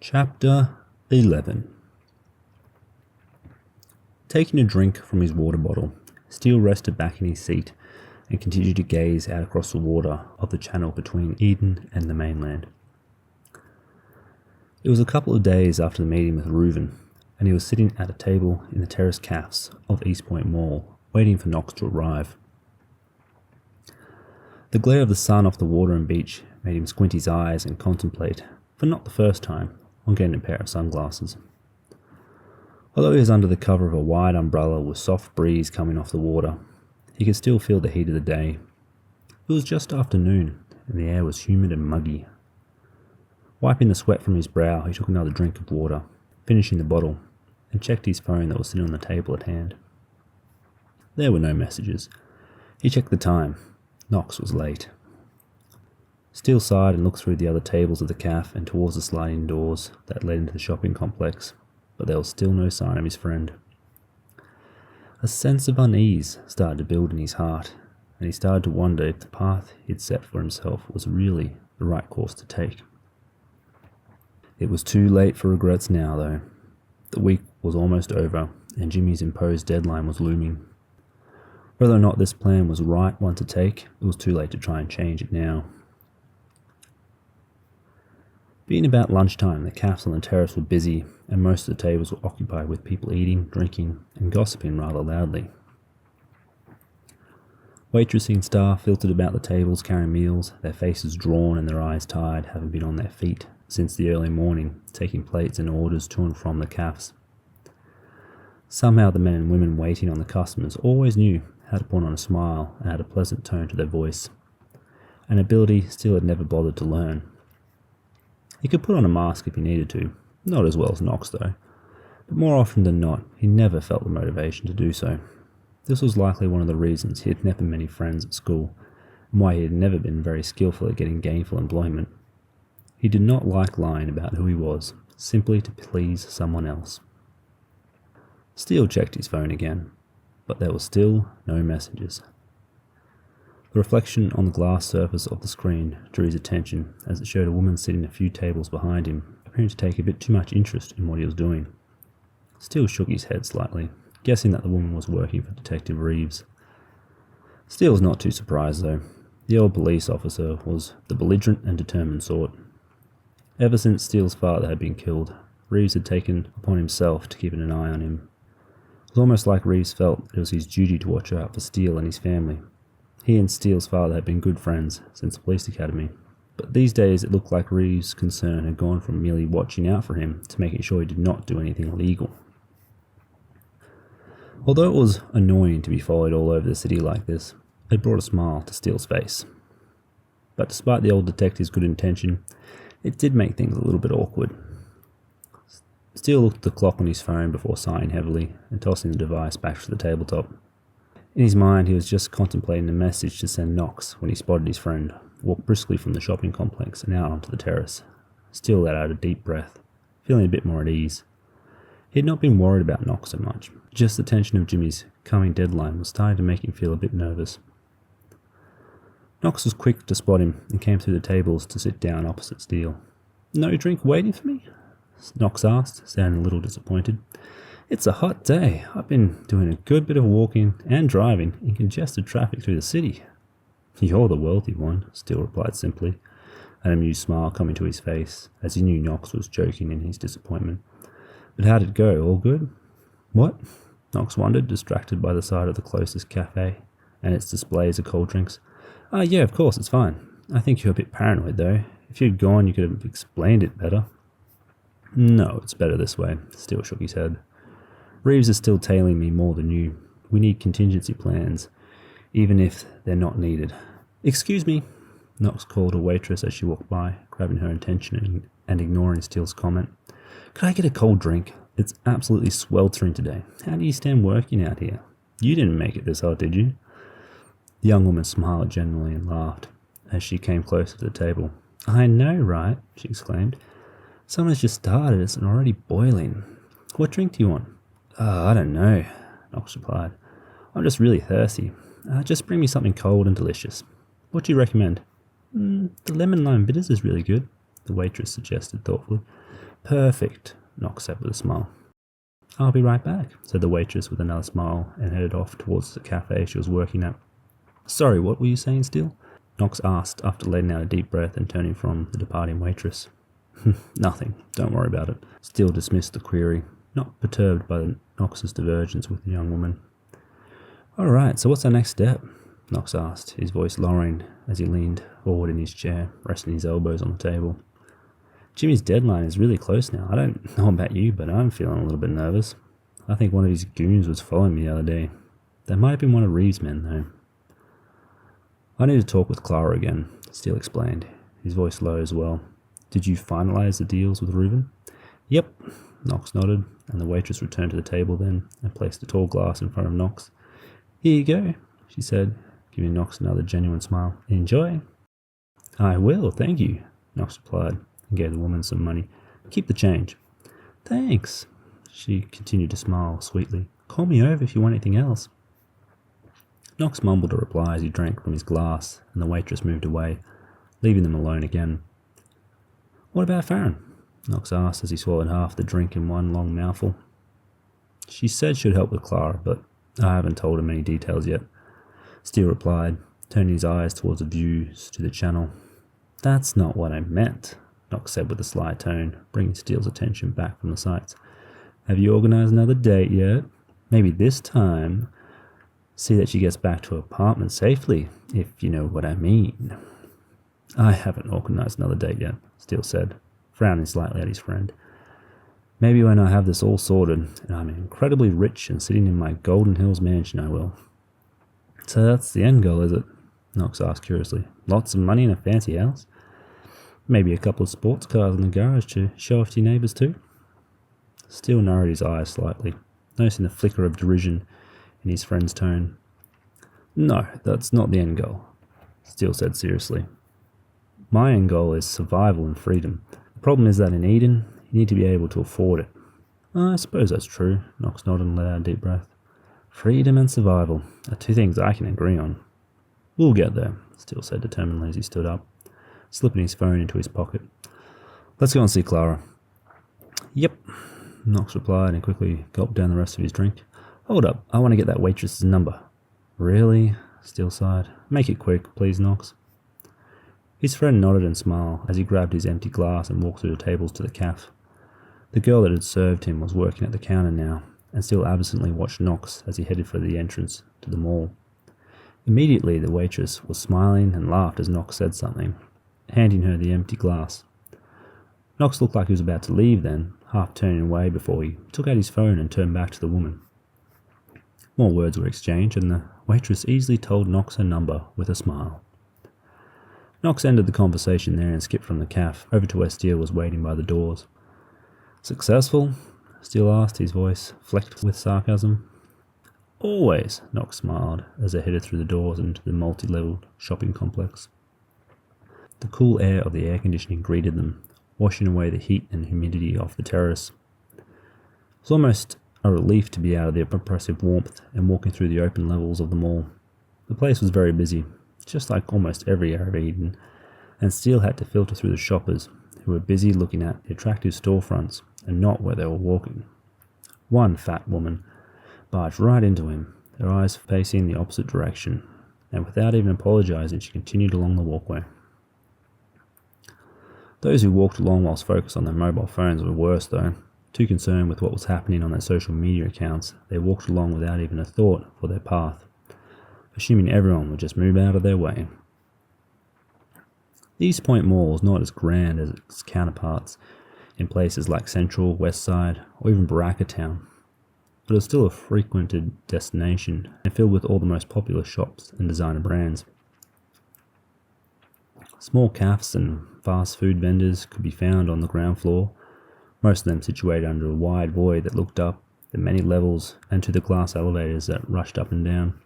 Chapter 11. Taking a drink from his water bottle, Steele rested back in his seat and continued to gaze out across the water of the channel between Eden and the mainland. It was a couple of days after the meeting with Reuven, and he was sitting at a table in the terrace cafes of East Point Mall, waiting for Knox to arrive. The glare of the sun off the water and beach made him squint his eyes and contemplate, for not the first time, on getting a pair of sunglasses. Although he was under the cover of a wide umbrella with soft breeze coming off the water, he could still feel the heat of the day. It was just afternoon, and the air was humid and muggy. Wiping the sweat from his brow, he took another drink of water, finishing the bottle, and checked his phone that was sitting on the table at hand. There were no messages. He checked the time. Knox was late. Steele sighed and looked through the other tables of the cafe and towards the sliding doors that led into the shopping complex, but there was still no sign of his friend. A sense of unease started to build in his heart, and he started to wonder if the path he had set for himself was really the right course to take. It was too late for regrets now, though. The week was almost over, and Jimmy's imposed deadline was looming. Whether or not this plan was the right one to take, it was too late to try and change it now. Being about lunchtime, the cafes on the terrace were busy, and most of the tables were occupied with people eating, drinking, and gossiping rather loudly. Waitressing staff filtered about the tables carrying meals, their faces drawn and their eyes tired, having been on their feet since the early morning, taking plates and orders to and from the cafes. Somehow the men and women waiting on the customers always knew how to put on a smile and add a pleasant tone to their voice, an ability Steele had never bothered to learn. He could put on a mask if he needed to, not as well as Knox though, but more often than not, he never felt the motivation to do so. This was likely one of the reasons he had never many friends at school, and why he had never been very skillful at getting gainful employment. He did not like lying about who he was, simply to please someone else. Steele checked his phone again, but there was still no messages. The reflection on the glass surface of the screen drew his attention as it showed a woman sitting a few tables behind him, appearing to take a bit too much interest in what he was doing. Steele shook his head slightly, guessing that the woman was working for Detective Reeves. Steele was not too surprised, though. The old police officer was the belligerent and determined sort. Ever since Steele's father had been killed, Reeves had taken upon himself to keep an eye on him. It was almost like Reeves felt it was his duty to watch out for Steele and his family. He and Steele's father had been good friends since the police academy, but these days it looked like Reeves' concern had gone from merely watching out for him to making sure he did not do anything illegal. Although it was annoying to be followed all over the city like this, it brought a smile to Steele's face. But despite the old detective's good intention, it did make things a little bit awkward. Steele looked at the clock on his phone before sighing heavily and tossing the device back to the tabletop. In his mind, he was just contemplating a message to send Knox when he spotted his friend walk briskly from the shopping complex and out onto the terrace. Steele let out a deep breath, feeling a bit more at ease. He had not been worried about Knox so much, just the tension of Jimmy's coming deadline was starting to make him feel a bit nervous. Knox was quick to spot him and came through the tables to sit down opposite Steele. "No drink waiting for me?" Knox asked, sounding a little disappointed. "It's a hot day. I've been doing a good bit of walking and driving in congested traffic through the city." "You're the wealthy one," Steele replied simply, an amused smile coming to his face, as he knew Knox was joking in his disappointment. "But how did it go? All good?" "What?" Knox wondered, distracted by the sight of the closest cafe and its displays of cold drinks. Yeah, of course, it's fine. I think you're a bit paranoid, though. If you'd gone, you could have explained it better." "No, it's better this way," Steele shook his head. "Reeves is still tailing me more than you. We need contingency plans, even if they're not needed." "Excuse me," Knox called a waitress as she walked by, grabbing her attention and ignoring Steele's comment. "Could I get a cold drink? It's absolutely sweltering today. How do you stand working out here? You didn't make it this hot, did you?" The young woman smiled genuinely and laughed as she came closer to the table. "I know, right?" she exclaimed. "Summer's just started, it's already boiling. What drink do you want?" "I don't know," Knox replied. "I'm just really thirsty. Just bring me something cold and delicious. What do you recommend?" "The lemon lime bitters is really good," the waitress suggested thoughtfully. Perfect, Knox said with a smile. I'll be right back, said the waitress with another smile and headed off towards the cafe she was working at. Sorry, what were you saying, Steele? Knox asked after letting out a deep breath and turning from the departing waitress. Nothing, don't worry about it. Steele dismissed the query, not perturbed by Knox's divergence with the young woman. Alright, so what's our next step? Knox asked, his voice lowering as he leaned forward in his chair, resting his elbows on the table. Jimmy's deadline is really close now. I don't know about you, but I'm feeling a little bit nervous. I think one of his goons was following me the other day. That might have been one of Reeves' men, though. I need to talk with Clara again, Steele explained, his voice low as well. Did you finalize the deals with Reuben? Yep, Knox nodded, and the waitress returned to the table then and placed a tall glass in front of Knox. Here you go, she said, giving Knox another genuine smile. Enjoy. I will, thank you, Knox replied, and gave the woman some money. Keep the change. Thanks. She continued to smile sweetly. Call me over if you want anything else. Knox mumbled a reply as he drank from his glass, and the waitress moved away, leaving them alone again. What about Farron? Knox asked as he swallowed half the drink in one long mouthful. She said she'd help with Clara, but I haven't told her many details yet, Steele replied, turning his eyes towards the views to the channel. That's not what I meant, Knox said with a sly tone, bringing Steele's attention back from the sights. Have you organised another date yet? Maybe this time see that she gets back to her apartment safely, if you know what I mean. I haven't organised another date yet, Steele said, frowning slightly at his friend. Maybe when I have this all sorted, and I'm incredibly rich and sitting in my Golden Hills mansion, I will. So that's the end goal, is it? Knox asked curiously. Lots of money in a fancy house? Maybe a couple of sports cars in the garage to show off to your neighbours too? Steele narrowed his eyes slightly, noticing the flicker of derision in his friend's tone. No, that's not the end goal, Steele said seriously. My end goal is survival and freedom. The problem is that in Eden, you need to be able to afford it. I suppose that's true, Knox nodded and let out a deep breath. Freedom and survival are two things I can agree on. We'll get there, Steele said determinedly as he stood up, slipping his phone into his pocket. Let's go and see Clara. Yep, Knox replied and quickly gulped down the rest of his drink. Hold up, I want to get that waitress's number. Really? Steele sighed. Make it quick, please, Knox. His friend nodded and smiled as he grabbed his empty glass and walked through the tables to the cafe. The girl that had served him was working at the counter now, and still absently watched Knox as he headed for the entrance to the mall. Immediately the waitress was smiling and laughed as Knox said something, handing her the empty glass. Knox looked like he was about to leave then, half turning away before he took out his phone and turned back to the woman. More words were exchanged, and the waitress easily told Knox her number with a smile. Knox ended the conversation there and skipped from the cafe over to where Steele was waiting by the doors. Successful? Steele asked, his voice flecked with sarcasm. Always, Knox smiled as they headed through the doors into the multi-leveled shopping complex. The cool air of the air conditioning greeted them, washing away the heat and humidity off the terrace. It was almost a relief to be out of the oppressive warmth and walking through the open levels of the mall. The place was very busy, just like almost every area of Eden, and Steele had to filter through the shoppers, who were busy looking at the attractive storefronts and not where they were walking. One fat woman barged right into him, her eyes facing the opposite direction, and without even apologizing, she continued along the walkway. Those who walked along whilst focused on their mobile phones were worse, though. Too concerned with what was happening on their social media accounts, they walked along without even a thought for their path, assuming everyone would just move out of their way. The East Point Mall was not as grand as its counterparts in places like Central, Westside, or even Baraka Town, but it was still a frequented destination and filled with all the most popular shops and designer brands. Small cafes and fast food vendors could be found on the ground floor, most of them situated under a wide void that looked up the many levels and to the glass elevators that rushed up and down.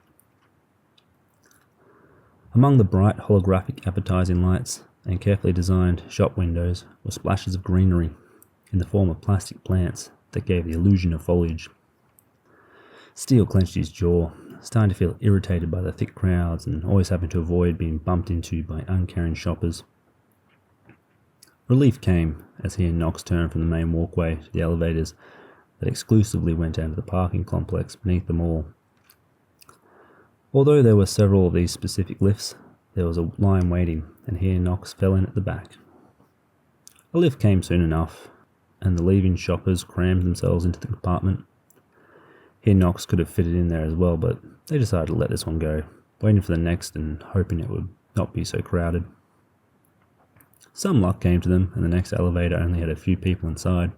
Among the bright holographic advertising lights and carefully designed shop windows were splashes of greenery in the form of plastic plants that gave the illusion of foliage. Steele clenched his jaw, starting to feel irritated by the thick crowds and always having to avoid being bumped into by uncaring shoppers. Relief came as he and Knox turned from the main walkway to the elevators that exclusively went down to the parking complex beneath the mall. Although there were several of these specific lifts, there was a line waiting, and he and Knox fell in at the back. A lift came soon enough, and the leaving shoppers crammed themselves into the compartment. He and Knox could have fitted in there as well, but they decided to let this one go, waiting for the next and hoping it would not be so crowded. Some luck came to them, and the next elevator only had a few people inside.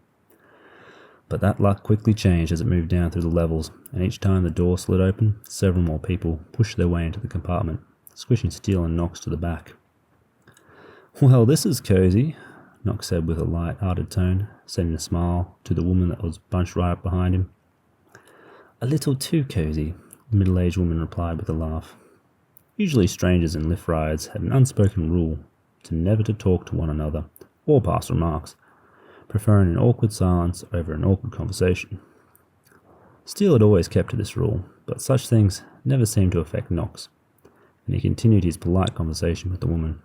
But that luck quickly changed as it moved down through the levels, and each time the door slid open, several more people pushed their way into the compartment, squishing Steele and Knox to the back. "Well, this is cozy," Knox said with a light-hearted tone, sending a smile to the woman that was bunched right up behind him. "A little too cozy," the middle-aged woman replied with a laugh. Usually strangers in lift rides had an unspoken rule to never to talk to one another or pass remarks, preferring an awkward silence over an awkward conversation. Steele had always kept to this rule, but such things never seemed to affect Knox, and he continued his polite conversation with the woman.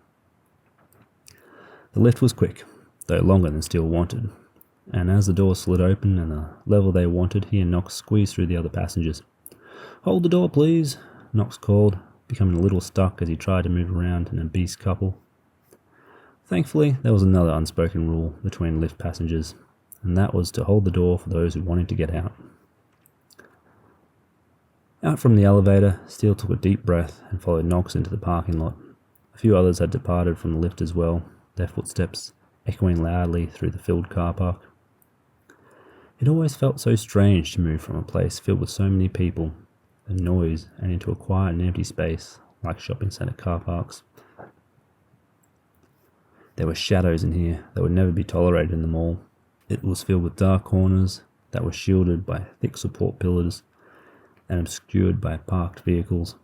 The lift was quick, though longer than Steele wanted, and as the door slid open and the level they wanted, he and Knox squeezed through the other passengers. "Hold the door, please," Knox called, becoming a little stuck as he tried to move around an obese couple. Thankfully, there was another unspoken rule between lift passengers, and that was to hold the door for those who wanted to get out. Out from the elevator, Steele took a deep breath and followed Knox into the parking lot. A few others had departed from the lift as well, their footsteps echoing loudly through the filled car park. It always felt so strange to move from a place filled with so many people and noise and into a quiet and empty space like shopping centre car parks. There were shadows in here that would never be tolerated in the mall. It was filled with dark corners that were shielded by thick support pillars and obscured by parked vehicles.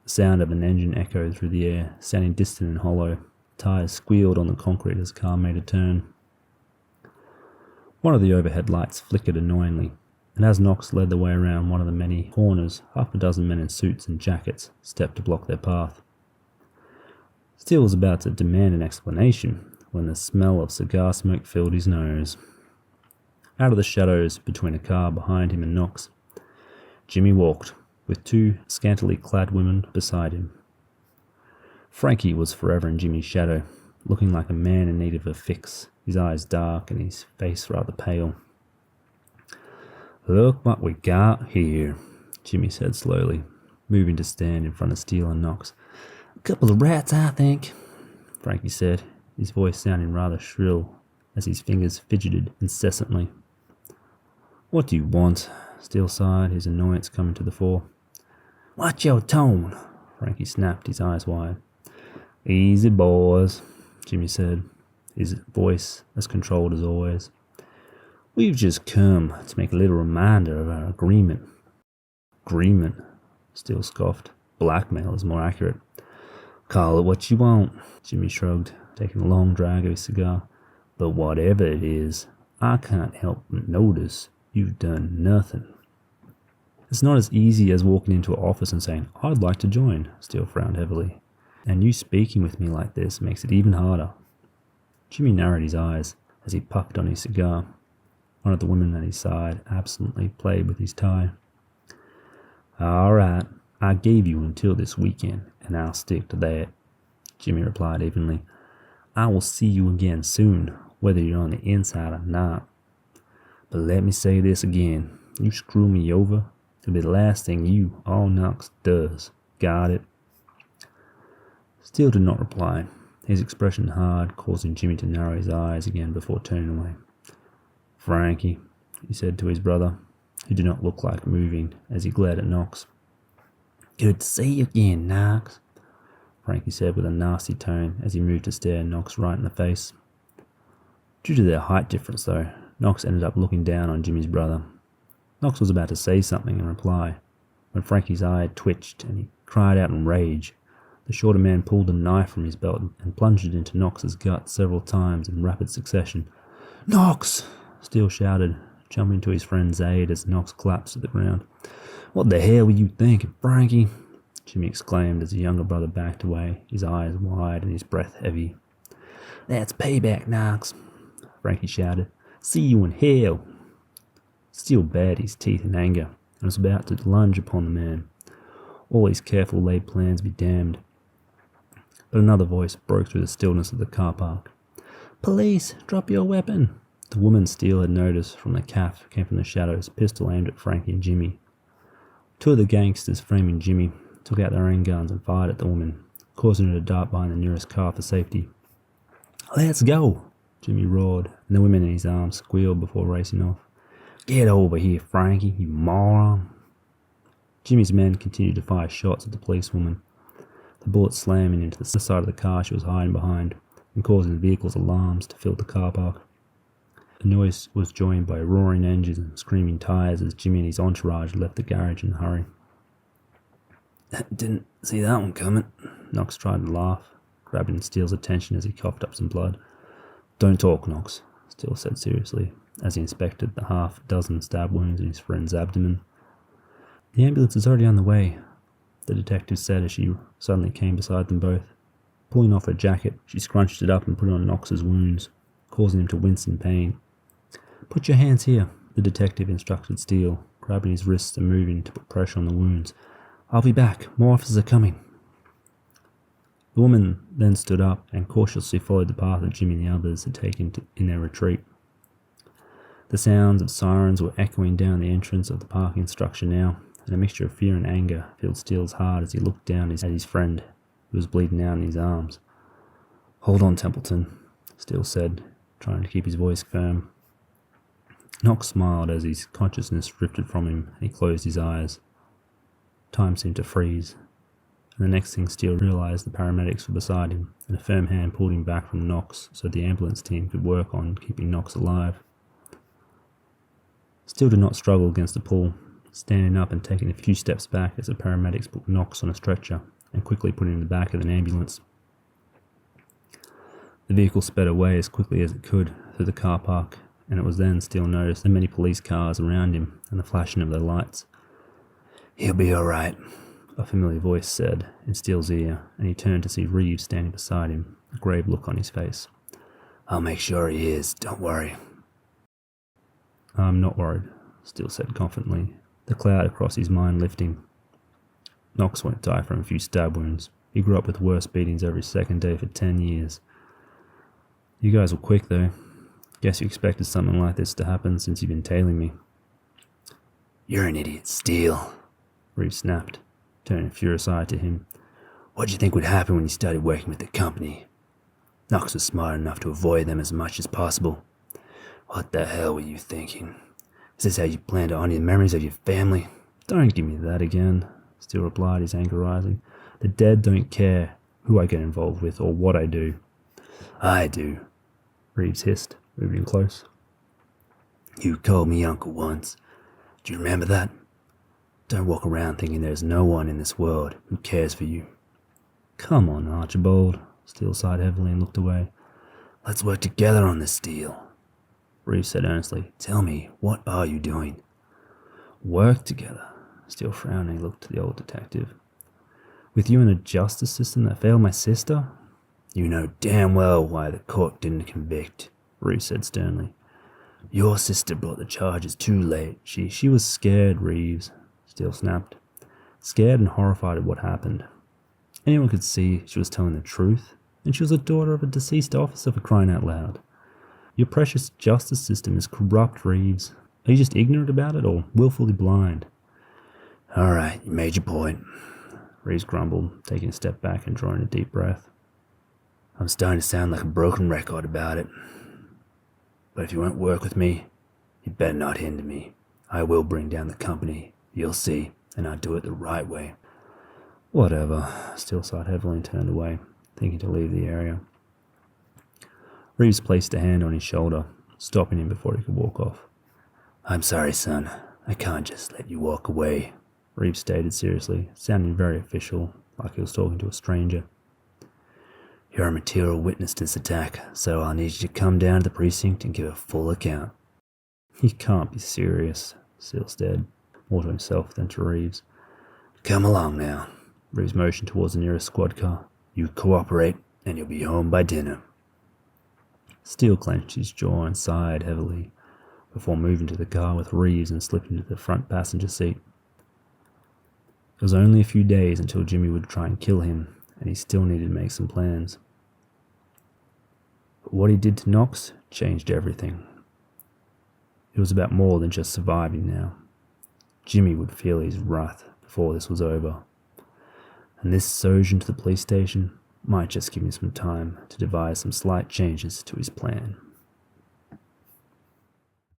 The sound of an engine echoed through the air, sounding distant and hollow. Tires squealed on the concrete as the car made a turn. One of the overhead lights flickered annoyingly, and as Knox led the way around one of the many corners, half a dozen men in suits and jackets stepped to block their path. Steele was about to demand an explanation when the smell of cigar smoke filled his nose. Out of the shadows between a car behind him and Knox, Jimmy walked, with two scantily clad women beside him. Frankie was forever in Jimmy's shadow, looking like a man in need of a fix, his eyes dark and his face rather pale. "Look what we got here," Jimmy said slowly, moving to stand in front of Steele and Knox. "A couple of rats, I think," Frankie said, his voice sounding rather shrill as his fingers fidgeted incessantly. "What do you want?" Steele sighed, his annoyance coming to the fore. "Watch your tone," Frankie snapped, his eyes wide. "Easy, boys," Jimmy said, his voice as controlled as always. "We've just come to make a little reminder of our agreement." "Agreement?" Steele scoffed. "Blackmail is more accurate." "Call it what you want," Jimmy shrugged, taking a long drag of his cigar. "But whatever it is, I can't help but notice you've done nothing." "It's not as easy as walking into an office and saying, 'I'd like to join,'" Steele frowned heavily. "And you speaking with me like this makes it even harder." Jimmy narrowed his eyes as he puffed on his cigar. One of the women at his side absently played with his tie. "All right, I gave you until this weekend, and I'll stick to that," Jimmy replied evenly. "I will see you again soon, whether you're on the inside or not. But let me say this again. You screw me over, it'll be the last thing you or Knox does. Got it?" Steele did not reply, his expression hard, causing Jimmy to narrow his eyes again before turning away. "Frankie," he said to his brother, who did not look like moving as he glared at Knox. "Good to see you again, Knox," Frankie said with a nasty tone as he moved to stare Knox right in the face. Due to their height difference, though, Knox ended up looking down on Jimmy's brother. Knox was about to say something in reply, when Frankie's eye twitched and he cried out in rage. The shorter man pulled a knife from his belt and plunged it into Knox's gut several times in rapid succession. "Knox!" Steele shouted, jumping to his friend's aid as Knox collapsed to the ground. "What the hell were you thinking, Frankie?" Jimmy exclaimed as the younger brother backed away, his eyes wide and his breath heavy. That's payback, Knox, Frankie shouted. See you in hell. Steele bared his teeth in anger and was about to lunge upon the man. All his careful laid plans be damned. But another voice broke through the stillness of the car park. Police, drop your weapon. The woman Steele had noticed from the cafe came from the shadows, pistol aimed at Frankie and Jimmy. Two of the gangsters, framing Jimmy, took out their own guns and fired at the woman, causing her to dart behind the nearest car for safety. Let's go, Jimmy roared, and the women in his arms squealed before racing off. Get over here, Frankie, you moron. Jimmy's men continued to fire shots at the policewoman, the bullets slamming into the side of the car she was hiding behind and causing the vehicle's alarms to fill the car park. The noise was joined by roaring engines and screaming tyres as Jimmy and his entourage left the garage in a hurry. Didn't see that one coming. Knox tried to laugh, grabbing Steele's attention as he coughed up some blood. Don't talk, Knox, Steele said seriously, as he inspected the half-dozen stab wounds in his friend's abdomen. The ambulance is already on the way, the detective said as she suddenly came beside them both. Pulling off her jacket, she scrunched it up and put it on Knox's wounds, causing him to wince in pain. Put your hands here, the detective instructed Steele, grabbing his wrists and moving to put pressure on the wounds. I'll be back. More officers are coming. The woman then stood up and cautiously followed the path that Jimmy and the others had taken in their retreat. The sounds of sirens were echoing down the entrance of the parking structure now, and a mixture of fear and anger filled Steele's heart as he looked down at his friend, who was bleeding out in his arms. Hold on, Templeton, Steele said, trying to keep his voice firm. Knox smiled as his consciousness drifted from him and he closed his eyes. Time seemed to freeze, and the next thing Steele realized the paramedics were beside him, and a firm hand pulled him back from Knox so the ambulance team could work on keeping Knox alive. Steele did not struggle against the pull, standing up and taking a few steps back as the paramedics put Knox on a stretcher and quickly put him in the back of an ambulance. The vehicle sped away as quickly as it could through the car park, and it was then Steele noticed the many police cars around him and the flashing of their lights. He'll be all right, a familiar voice said in Steele's ear, and he turned to see Reeves standing beside him, a grave look on his face. I'll make sure he is, don't worry. I'm not worried, Steele said confidently, the cloud across his mind lifting. Knox won't die from a few stab wounds. He grew up with worse beatings every second day for 10 years. You guys were quick, though. Guess you expected something like this to happen since you've been tailing me. You're an idiot, Steele, Reeves snapped, turning a furious eye to him. What did you think would happen when you started working with the company? Knox was smart enough to avoid them as much as possible. What the hell were you thinking? Is this how you plan to honor the memories of your family? Don't give me that again, Steele replied, his anger rising. The dead don't care who I get involved with or what I do. I do, Reeves hissed, moving close. You called me uncle once. Do you remember that? Don't walk around thinking there's no one in this world who cares for you. Come on, Archibald, Steele sighed heavily and looked away. Let's work together on this, Steele, Reeves said earnestly. Tell me, what are you doing? Work together, Steele frowned and looked to the old detective. With you in a justice system that failed my sister? You know damn well why the court didn't convict, Reeves said sternly. Your sister brought the charges too late. She was scared, Reeves, Steele snapped. Scared and horrified at what happened. Anyone could see she was telling the truth, and she was the daughter of a deceased officer, for crying out loud. Your precious justice system is corrupt, Reeves. Are you just ignorant about it, or willfully blind? All right, you made your point, Reeves grumbled, taking a step back and drawing a deep breath. I'm starting to sound like a broken record about it. But if you won't work with me, you'd better not hinder me. I will bring down the company, you'll see, and I'll do it the right way. Whatever, Steele sighed heavily and turned away, thinking to leave the area. Reeves placed a hand on his shoulder, stopping him before he could walk off. I'm sorry, son. I can't just let you walk away, Reeves stated seriously, sounding very official, like he was talking to a stranger. You're a material witness to this attack, so I'll need you to come down to the precinct and give a full account. You can't be serious, Steele said, more to himself than to Reeves. Come along now, Reeves motioned towards the nearest squad car. You cooperate, and you'll be home by dinner. Steele clenched his jaw and sighed heavily before moving to the car with Reeves and slipping into the front passenger seat. It was only a few days until Jimmy would try and kill him, and he still needed to make some plans. But what he did to Knox changed everything. It was about more than just surviving now. Jimmy would feel his wrath before this was over, and this surge into the police station might just give him some time to devise some slight changes to his plan.